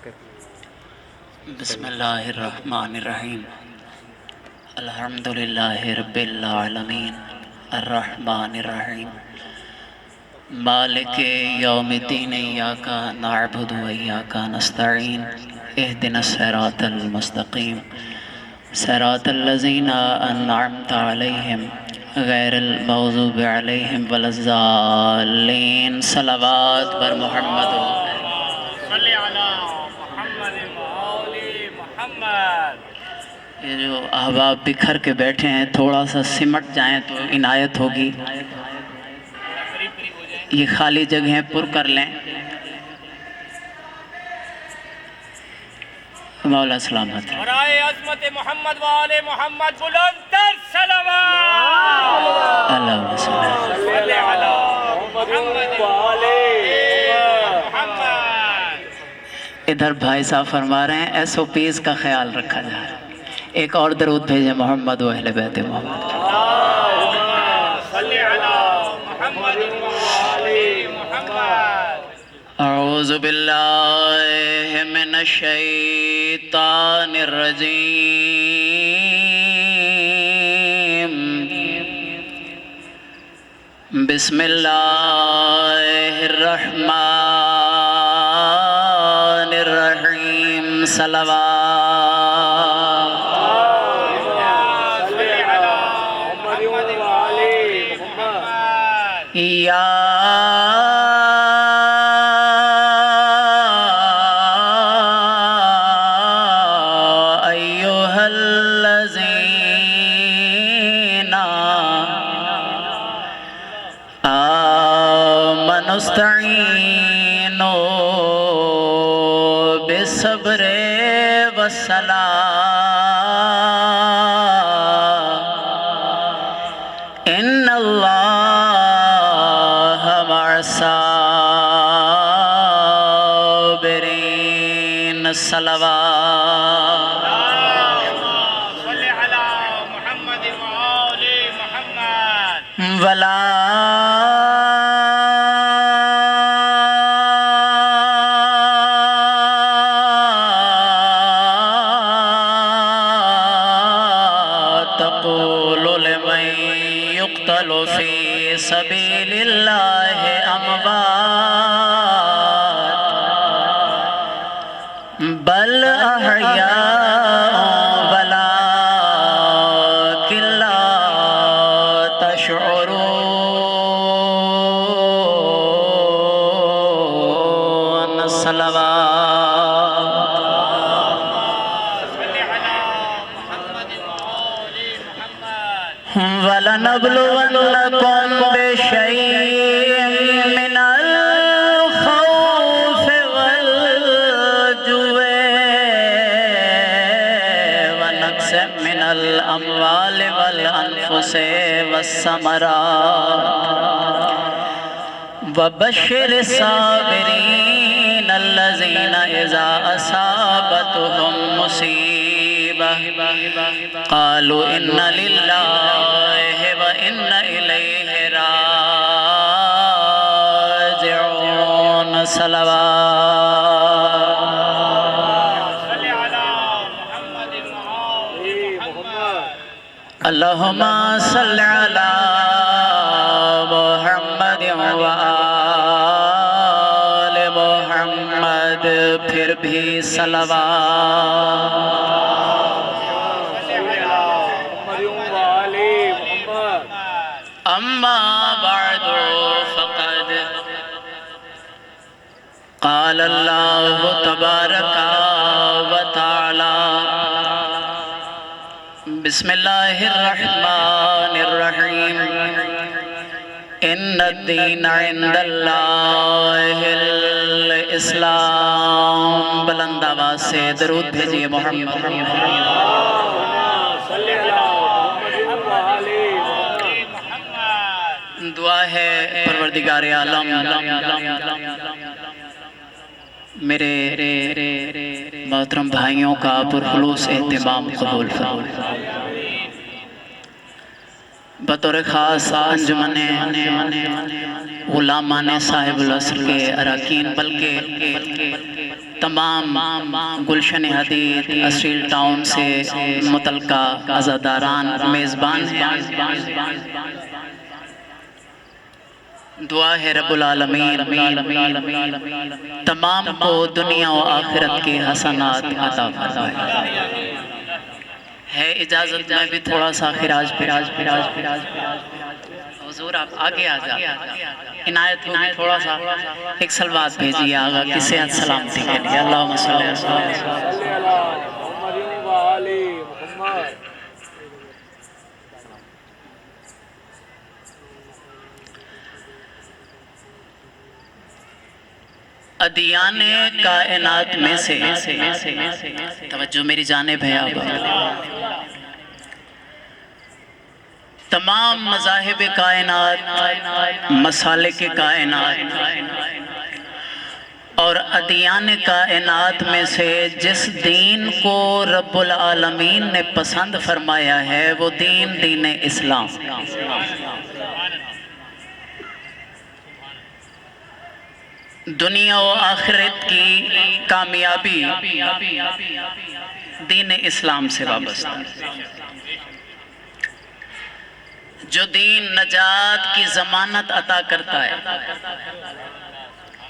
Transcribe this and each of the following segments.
بسم اللہ الرحمن الرحیم الحمدللہ رب العالمین الرحمن الرحیم مالک یوم الدین ایاک نعبد و ایاک نستعین اہدنا الصراط المستقیم صراط الذین انعمت علیہم غیر المغضوب علیہم ولا الضالین صلوات بر محمد صلی علی محمد وآل محمد۔ یہ جو احباب بکھر کے بیٹھے ہیں تھوڑا سا سمٹ جائیں تو عنایت ہوگی، یہ خالی جگہیں پر کر لیں۔ مولا سلامت برائے عظمت محمد وآل محمد بلند تر صلوات۔ اللہ صلی صلی علی محمد وآل محمد۔ ادھر بھائی صاحب فرما رہے ہیں ایس او پیز کا خیال رکھا جائے۔ ایک اور درود بھیجیں محمد و اہل بیت محمد۔ صلی علی محمد وآل محمد۔ اعوذ باللہ من الشیطان الرجیم، بسم اللہ الرحمن الرحیم، صلوات۔ صلی علی محمد وآل محمد۔ یا ایہا الذین آمنوا استعینوا بالصبر والصلاۃ ان اللہ مع الصابرین، صلوات۔ صلی علی محمد وآل محمد۔ ولا تقولوا لمن يقتل في سبيل الله أموات بل أحياء ولكن لا تشعرون، صلوات۔ صلی علی محمد وآل محمد۔ وَلَنَبْلُوَنَّكُمْ بِشَيْءٍ مِّنَ الْخَوْفِ وَالْجُوعِ وَنَقْصٍ مِّنَ الْأَمْوَالِ وَالْأَنفُسِ وَالثَّمَرَاتِ وَبَشِّرِ الصَّابِرِينَ الَّذِينَ إِذَا أَصَابَتْهُمْ مُصِيبَةٌ قَالُوا إِنَّا لِلَّهِ وَإِنَّا إِلَيْهِ راجعون، صلوات۔ صلی علی محمد وآل محمد۔ اللہم صلی علی محمد وآل محمد، پھر بھی صلوات۔ صلی علی محمد وآل محمد۔ اما بعد فقد قال اللہ تبارک و تعالی، بسم اللہ الرحمن الرحیم، ان الدین عند اللہ الاسلام۔ بلند آواز سے درود بھیجئے محمد۔ صلی علی محمد وآل محمد۔ دعا ہے پروردگار عالم میرے محترم بھائیوں کا پرخلوص اہتمام قبول فرما۔ بطور خاص انجمن غلامان صاحب العصر کے اراکین، بلکہ تمام گلشن حدید اسٹیل ٹاؤن سے متعلقہ عزاداران میزبان ہیں۔ دعا ہے رب العالمین تمام کو دنیا و آخرت کے حسنات عطا فرمائے۔ ہے اجازت میں بھی تھوڑا سا خراج حضور آپ آگے آ جائیں، عنایت ہوگی تھوڑا سا ایک سلوات بھیجیے آگا کی صحت سلامتی کے لیے۔ اللہم صلی اللہ علیہ وسلم۔ ادیان کائنات میں سے توجہ میری جانب ہے آپ، تمام مذاہب کائنات، مسالک کائنات اور ادیان کائنات میں سے جس دین کو رب العالمین نے پسند فرمایا ہے وہ دین اسلام۔ دنیا و آخرت کی کامیابی دین اسلام سے وابستہ ہے۔ جو دین نجات کی ضمانت عطا کرتا ہے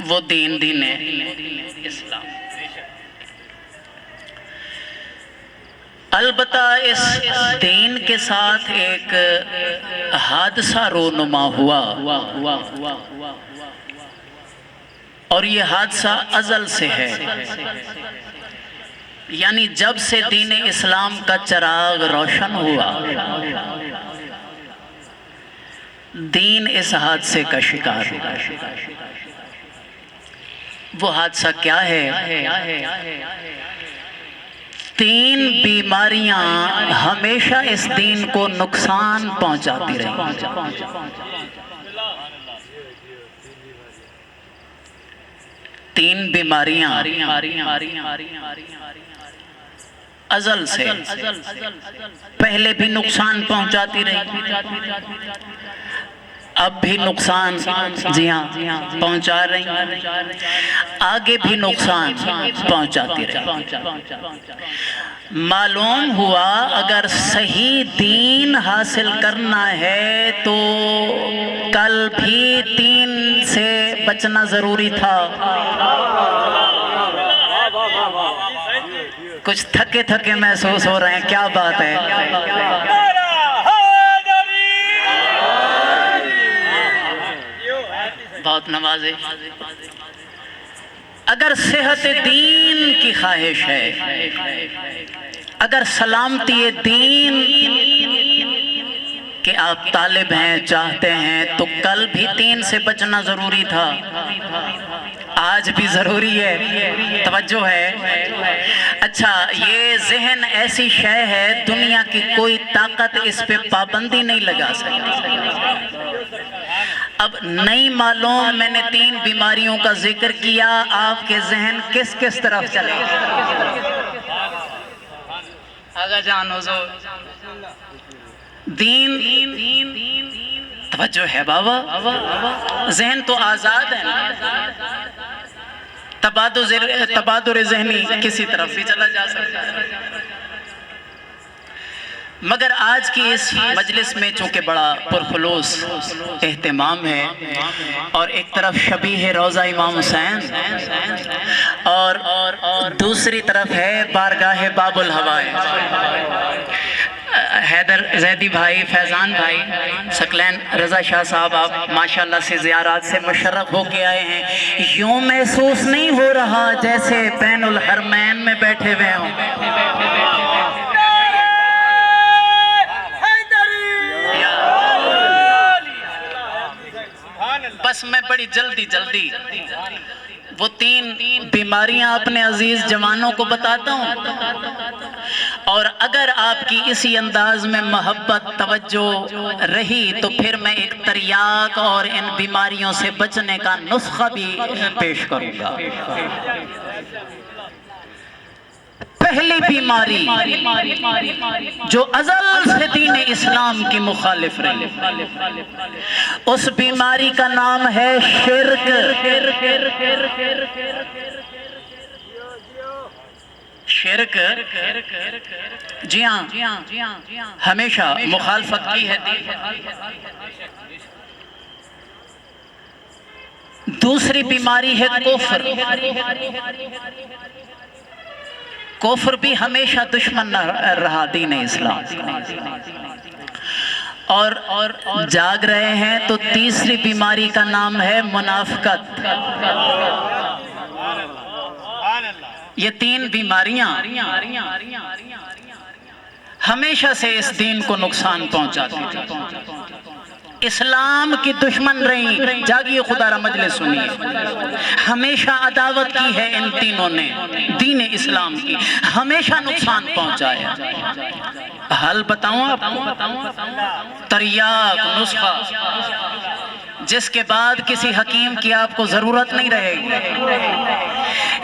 وہ دین اسلام۔ البتہ اس دین کے ساتھ ایک حادثہ رونما ہوا اور یہ حادثہ ازل سے ہے، یعنی جب سے دین اسلام کا چراغ روشن ہوا دین اس حادثے کا شکار ہوا۔ وہ حادثہ کیا ہے؟ 3 بیماریاں ہمیشہ اس دین کو نقصان پہنچاتی رہی۔ 3 بیماریاں ازل سے پہلے بھی نقصان پہنچاتی رہی، اب بھی نقصان جی ہاں پہنچا رہی، آگے بھی نقصان پہنچاتی رہی۔ معلوم ہوا اگر صحیح دین حاصل کرنا ہے تو کل بھی 3 سے بچنا ضروری تھا۔ کچھ تھکے محسوس ہو رہے ہیں، کیا بات ہے؟ بہت نوازے۔ اگر صحت دین کی خواہش ہے، اگر سلامتی دین کہ آپ طالب ہیں چاہتے ہیں تو کل بھی 3 سے بچنا ضروری تھا، آج بھی ضروری ہے۔ توجہ ہے؟ اچھا، یہ ذہن ایسی شے ہے دنیا کی کوئی طاقت اس پہ پابندی نہیں لگا سکتی۔ اب نہیں معلوم میں نے 3 بیماریوں کا ذکر کیا، آپ کے ذہن کس طرف چلے؟ آگا جان حضور دین توجہ ہے بابا، ذہن تو آزاد ہے نا، تبادر ذہنی کسی طرف بھی چلا جا سکتا ہے۔ مگر آج کی اس مجلس میں چونکہ بڑا پرخلوص اہتمام ہے اور ایک طرف شبیہ روضہ امام حسین اور دوسری طرف ہے بارگاہ باب الہوائے، حیدر زیدی بھائی، فیضان بھائی، سکلین رضا شاہ صاحب، آپ ماشاءاللہ سے زیارات سے مشرف ہو کے آئے ہیں۔ یوں محسوس نہیں ہو رہا جیسے بین الحرمین میں بیٹھے ہوئے ہوں۔ بس میں بڑی جلدی وہ 3 بیماریاں اپنے عزیز جوانوں کو بتاتا ہوں، اور اگر آپ کی اسی انداز میں محبت توجہ رہی تو پھر میں ایک تریاق اور ان بیماریوں سے بچنے کا نسخہ بھی پیش کروں گا۔ پہلی بیماری جو ازل سے دین اسلام کی مخالف رہی، اس بیماری کا نام ہے شرک۔ شرک جی ہاں ہمیشہ مخالفت کی ہے دوسری بیماری ہے کفر کفر بھی ہمیشہ دشمن رہا دین اسلام اور جاگ رہے ہیں تو تیسری بیماری کا نام ہے منافقت یہ تین بیماریاں ہمیشہ سے اس دین کو نقصان پہنچاتی تھی اسلام کی دشمن رہی جاگیے خدا را مجلس سنیے ہمیشہ عداوت کی ہے ان تینوں نے دین اسلام کی ہمیشہ نقصان پہنچایا حل بتاؤں آپ تریاق نسخہ جس کے بعد کسی حکیم کی آپ کو ضرورت نہیں رہے گی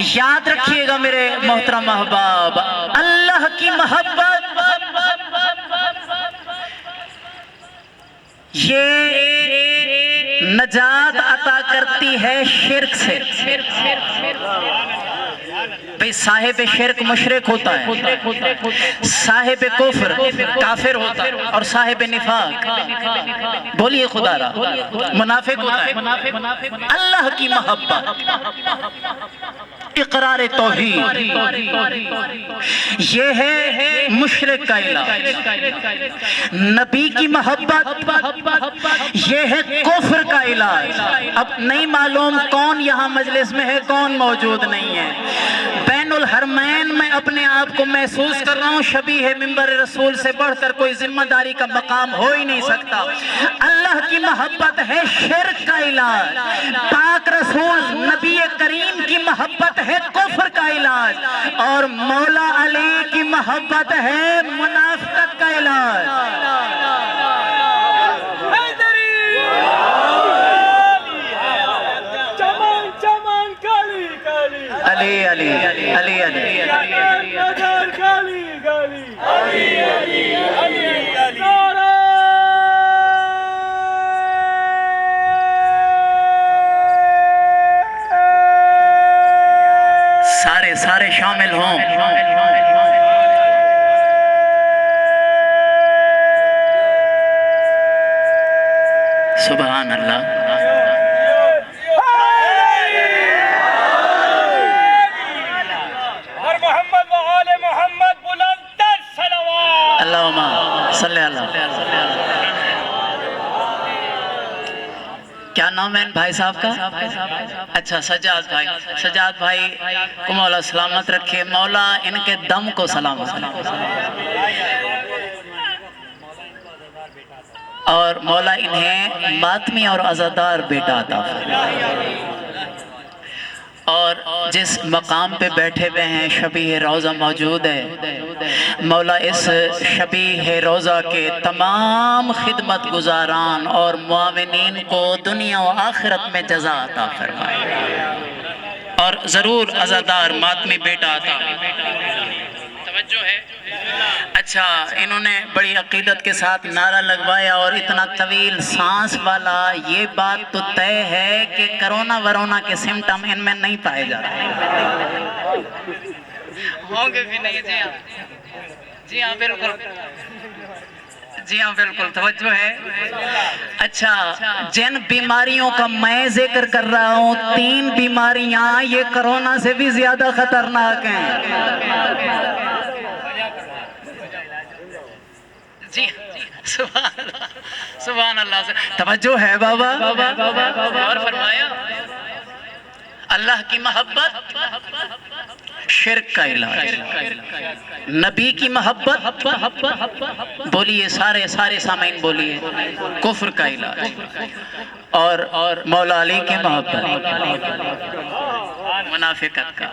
یاد رکھیے گا میرے محترم احباب اللہ کی محبت یہ نجات عطا کرتی ہے شرک سے بھئی صاحب شرک مشرک ہوتا ہے صاحب کفر کافر ہوتا ہے اور صاحب نفاق بولیے خدا را منافق ہوتا ہے اللہ کی محبت اقرار توحید یہ ہے مشرک کا علاج نبی کی محبت یہ ہے کفر کا علاج اب نہیں معلوم کون یہاں مجلس میں ہے کون موجود نہیں ہے بین الحرمین میں اپنے آپ کو محسوس کر رہا ہوں شبیہ ممبر رسول سے بڑھ کر کوئی ذمہ داری کا مقام ہو ہی نہیں سکتا اللہ کی محبت ہے شرک کا علاج پاک رسول نبی کریم کی محبت ہے کفر کا علاج اور مولا علی کی محبت ہے منافقت کا علاج علی علی علی علی سارے شامل ہوں سبحان اللہ صلی اللہ کیا نام ہے ان بھائی صاحب کا اچھا سجاد بھائی کو مولا سلامت رکھے مولا ان کے دم کو سلامت اور مولا انہیں ماتمی اور عزادار بیٹا عطا فرمائے اور جس مقام پہ بیٹھے ہوئے ہیں شبیہ روضہ موجود ہے مولا اس شبیہ روضہ کے تمام خدمت گزاران اور معاونین کو دنیا و آخرت میں جزا عطا فرمائے اور ضرور عزادار ماتمی بیٹا عطا توجہ ہے اچھا انہوں نے بڑی عقیدت کے ساتھ نعرہ لگوایا اور اتنا طویل سانس والا یہ بات تو طے ہے کہ کرونا ورونا کے سمٹم ان میں نہیں پائے جاتے ہوں گے بھی نہیں جی ہاں بالکل توجہ ہے اچھا جن بیماریوں کا میں ذکر کر رہا ہوں 3 بیماریاں یہ کرونا سے بھی زیادہ خطرناک ہیں جی سبحان اللہ توجہ ہے بابا اور فرمایا اللہ کی محبت شرک کا علاج نبی کی محبت بولیے سارے سامعین بولیے کفر کا علاج اور مولا علی کی محبت منافقت کا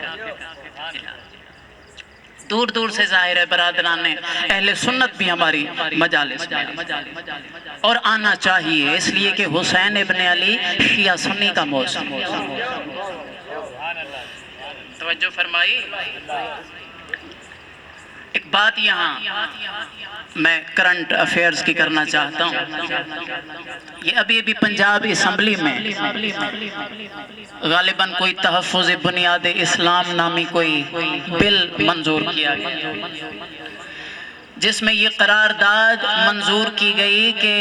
دور سے ظاہر ہے برادران نے اہل سنت بھی ہماری مجالس میں اور آنا چاہیے اس لیے کہ حسین ابن علی شیعہ سنی کا موسم توجہ فرمائی ایک بات یہاں میں کرنٹ افیئرز کی کرنا چاہتا ہوں. یہ ابھی پنجاب اسمبلی میں غالباً کوئی تحفظ بنیاد اسلام نامی کوئی بل منظور کیا گیا، جس میں یہ قرارداد منظور کی گئی کہ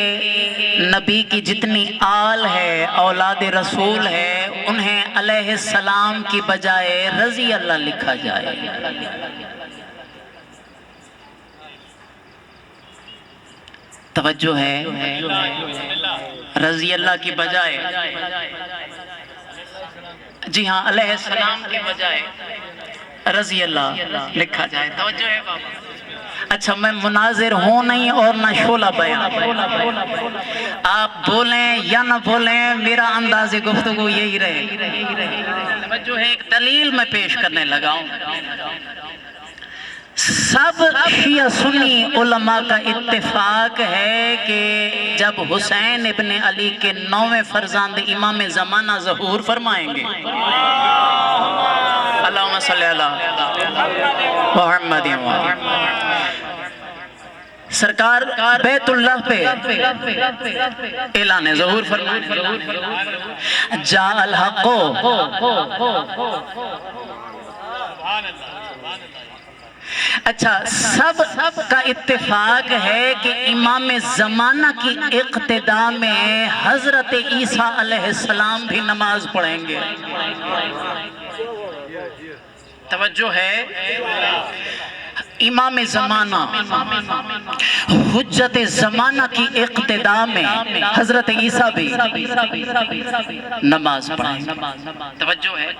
نبی کی جتنی آل ہے، اولاد رسول ہے، انہیں علیہ السلام کی بجائے رضی اللہ لکھا جائے. توجہ ہے، رضی اللہ کی بجائے، جی ہاں، علیہ السلام کی بجائے رضی اللہ لکھا جائے. توجہ ہے بابا. اچھا، میں مناظر ہوں نہیں اور نہ شعلہ بیان. آپ بولیں یا نہ بولیں، میرا انداز گفتگو یہی رہے. توجہ ہے، ایک دلیل میں پیش کرنے لگا ہوں. سب شیعہ سنی علماء کا اتفاق ہے کہ جب حسین ابن علی کے 9ویں فرزند امام زمانہ ظہور فرمائیں گے، اللہم صلی اللہ محمد سرکار بیت اللہ پہ اعلان ظہور فرمائیں گے، جاء الحق. اچھا، سب کا اتفاق ہے کہ امام زمانہ کی اقتداء میں حضرت عیسیٰ علیہ السلام بھی نماز پڑھیں گے. توجہ ہے، امام زمانہ حجت زمانہ کی اقتداء میں حضرت عیسیٰ بھی نماز پڑھیں گے. توجہ ہے.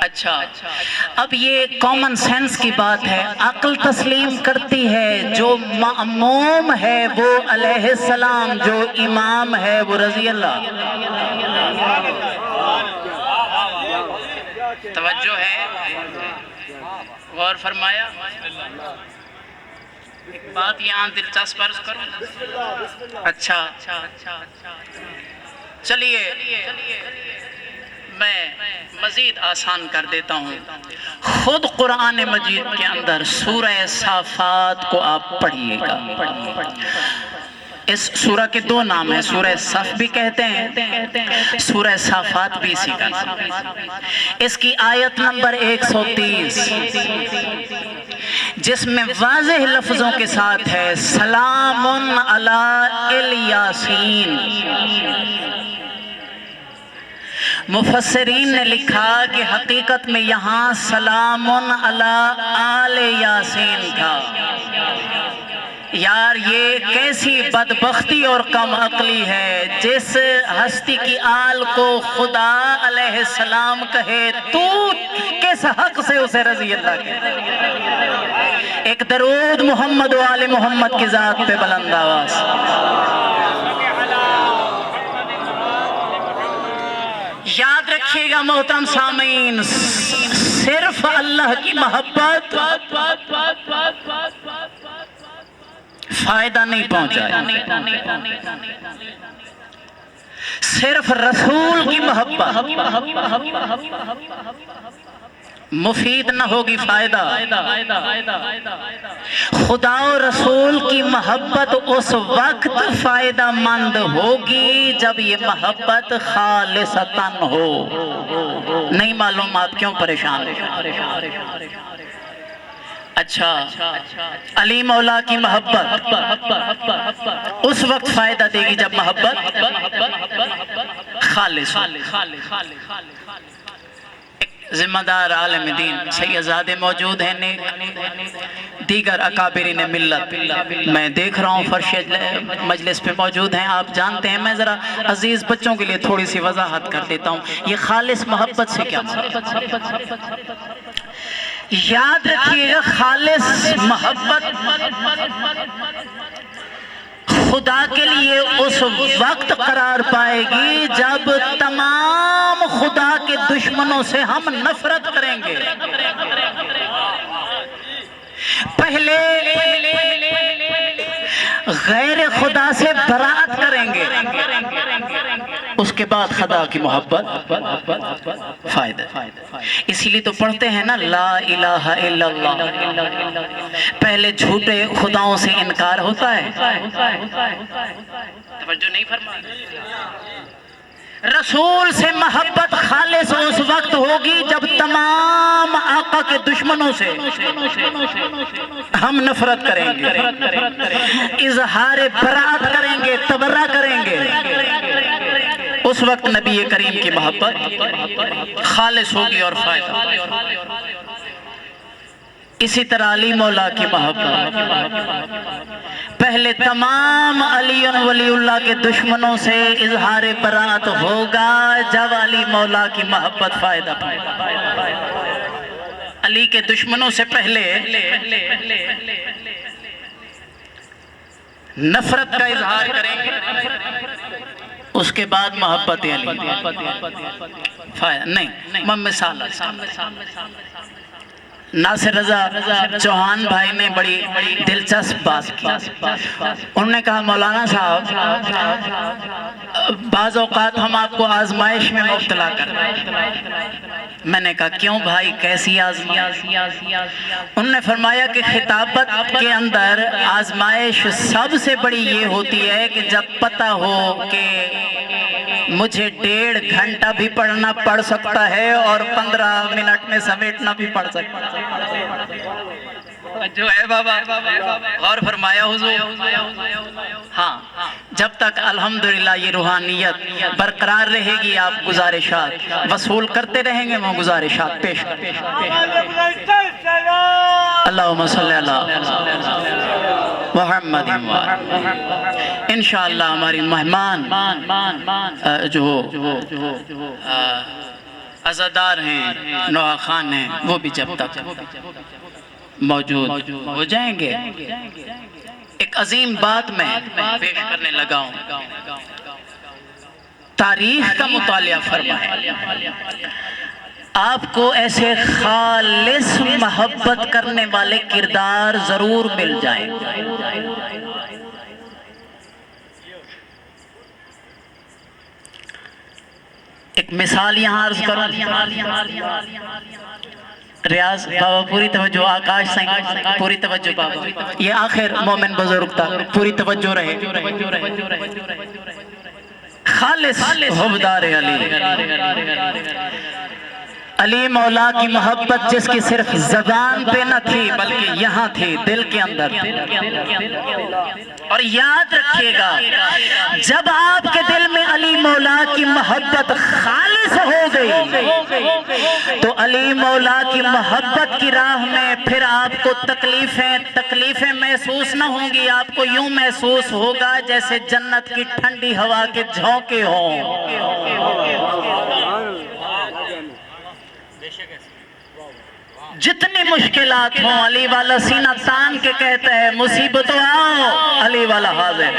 اچھا، اب یہ کامن سینس کی بات ہے، عقل تسلیم کرتی ہے جو مأموم ہے وہ علیہ السلام، جو امام ہے وہ رضی اللہ. توجہ ہے، غور فرمایا. ایک بات یہاں دلچسپ عرض کروں. اچھا چلیے میں مزید آسان کر دیتا ہوں. خود قرآن مجید کے اندر سورہ صافات کو آپ پڑھیے گا. اس سورہ کے 2 نام ہیں، سورہ صف بھی کہتے ہیں، سورہ صافات بھی اسی کا نام. اس کی آیت نمبر 130 جس میں واضح لفظوں کے ساتھ ہے سلام علی الیاسین. مفسرین نے لکھا کہ حقیقت میں یہاں سلام علی آل یاسین تھا. یار یہ کیسی بدبختی اور کم عقلی ہے، جس ہستی کی آل کو خدا علیہ السلام کہے تو کس حق سے اسے رضی اللہ کہے. ایک درود محمد و آل محمد کی ذات پہ بلند آواز. یاد رکھیے گا محترم سامعین، صرف اللہ کی محبت فائدہ نہیں پہنچائے، صرف رسول کی محبت مفید نہ ہوگی، فائدہ. خدا و رسول کی محبت اس وقت فائدہ مند ہوگی جب یہ محبت خالصتاً ہو. نہیں معلوم آپ کیوں پریشان ہیں. اچھا، علی مولا کی محبت اس وقت فائدہ دے گی جب محبت خالص ہو. ذمہ دار عالم دین سیدزادے موجود ہیں، دیگر اکابرین ملت میں دیکھ رہا ہوں فرش مجلس پہ موجود ہیں. آپ جانتے ہیں، میں ذرا عزیز بچوں کے لیے تھوڑی سی وضاحت کر دیتا ہوں. یہ خالص محبت سے کیا یاد رکھیے گا. خالص محبت خدا کے لیے اس وقت قرار پائے گی جب تمام خدا کے دشمنوں سے ہم نفرت کریں گے. پہلے غیر خدا سے برات کریں گے، اس اس کے بعد خدا کی محبت فائدہ. اسی لیے تو پڑھتے ہیں نا لا الہ الا اللہ. پہلے جھوٹے خداؤں سے انکار ہوتا ہے. توجہ نہیں فرمائی. رسول سے محبت خالص اس وقت ہوگی جب تمام آقا کے دشمنوں سے ہم نفرت کریں گے, اظہار براءت کریں گے, تبرہ کریں گے. اس وقت نبی کریم کی محبت خالص ہوگی اور فائدہ. اسی طرح علی مولا کی محبت پہلے تمام علی ولی اللہ کے دشمنوں سے اظہار براءت ہوگا جب علی مولا کی محبت فائدہ پائے. علی کے دشمنوں سے پہلے نفرت کا اظہار کریں گے, اس کے بعد محبت علی فائدہ نہیں. مثال ناصر رضا چوہان بھائی نے بڑی دلچسپ بات کی. انہوں نے کہا مولانا صاحب بعض اوقات ہم آپ کو آزمائش میں مبتلا کرتے ہیں. میں نے کہا کیوں بھائی, کیسی آزمائش؟ انہوں نے فرمایا کہ خطابت کے اندر آزمائش سب سے بڑی یہ ہوتی ہے کہ جب پتہ ہو کہ مجھے 1.5 گھنٹہ بھی پڑھنا پڑ سکتا ہے اور 15 منٹ میں سمیٹنا بھی پڑ سکتا ہے. جو ہے بابا غور فرمایا حضور. ہاں, جب تک الحمدللہ یہ روحانیت برقرار رہے گی آپ گزارشات وصول کرتے رہیں گے, وہ گزارشات پیش کریں. اللہم صلی اللہ محمد. انشاءاللہ ہماری مہمان جو عزادار ہیں, نوحہ خان ہیں, وہ بھی جب تک موجود ہو جائیں گے ایک عظیم بات میں پیش کرنے لگا ہوں. تاریخ کا مطالعہ فرمائیں, آپ کو ایسے خالص محبت کرنے والے کردار ضرور مل جائیں. ایک مثال یہاں عرض کروں. ریاض بابا پوری توجہ, آکاش سنگھ پوری توجہ بابا, یہ آخر مومن بزرگ تھا, پوری توجہ رہے. خالص حبدار علی مولا کی محبت جس کی صرف زبان پہ نہ تھی بلکہ یہاں تھی, دل کے اندر. اور یاد رکھیے گا جب آپ کے دل میں علی مولا کی محبت خالص ہو گئی تو علی مولا کی محبت کی راہ میں پھر آپ کو تکلیفیں محسوس نہ ہوں گی. آپ کو یوں محسوس ہوگا جیسے جنت کی ٹھنڈی ہوا کے جھونکے ہوں. جتنی مشکلات ہوں علی والا سینہ تان کے کہتا ہے مصیبتوں آؤ, علی والا حاضر ہے.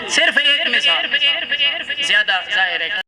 صرف ایک مثال زیادہ ظاہر ہے.